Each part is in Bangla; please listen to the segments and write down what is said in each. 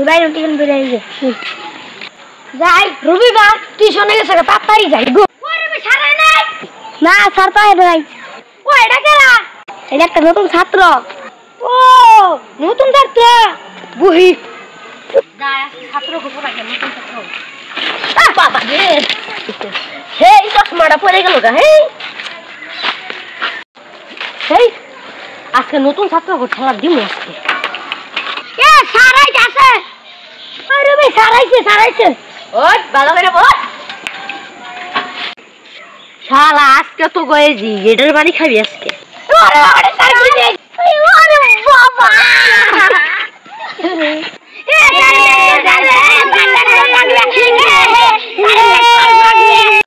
সুদাই টিউশন বেরে গেছে যাই রবিবার টিউশনে গেছে তাড়াতাড়ি যাই গো ওই রবি সারা নাই না স্যার পায় নাই ও এটা কেরা এটা একটা নতুন ছাত্র ও নতুন ছাত্র বুহি যাই ছাত্র কো পড়া কেন নতুন ছাত্র আ বাবা রে হেই চশমাটা পড়ে গেল গা হেই আজকে নতুন ছাত্র কো খেলা দিমু আজকে এ সারাই আছে ওই রবি সারাইছে ওই ভালো করে বল শালা আজকে তো গয়েছি এটার বাড়ি খাবি আজকে ওরে ওরে সারাই দে ওরে বাবা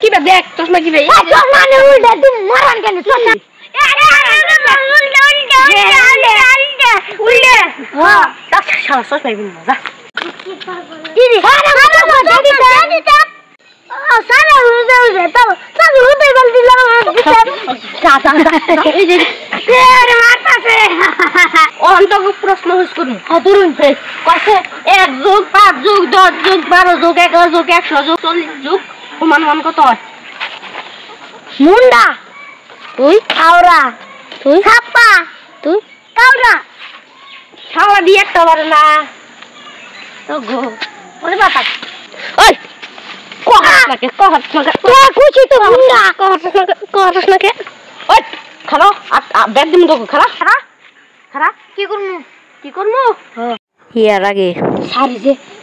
কি বে দেখ চশমা কি বে চশমা নে উল্টা তুই মারান কেন চশমা উল্টা হ্যাঁ শালা চশমা বিন যা দিদি সারা উজে তো সারা উজে বলদি এই যে রে মারতাছে অন্তক প্রশ্ন হইছ করুন ধরুন কইছে 1 যোগ 5 যোগ 10 যোগ 12 যোগ 11 যোগ 100 যোগ 40 যোগ সমান কত হয় মুন্ডা তুই আওরা তুই ছাপ্পা তুই কাউরা শালা দি একটা বারে না তো গো ওরে বাবা ওই কোহাস নাকে তো কুচি তো মুন্ডা কোহাস নাকে ওই খালো ব্যাগ দিম তো খারা কি করমু ইয়ার আগে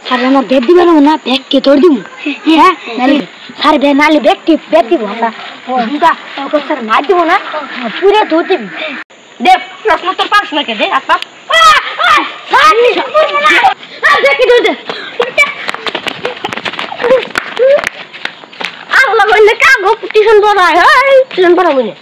সারে আমার ব্যাগ দিবে না ব্যাগ কে তোর দিমু হ্যাঁ নালে সারে ব্যাগ নালে ব্যাগ দিব আমরা ওটা তো স্যার না দিব না পুরো ধর দিবি দে প্রশ্ন তো পাস নাকে দে আপা দেখি দে আগলা বললে কাগো টিউশন পড়ায় টিউশন পড়াবো না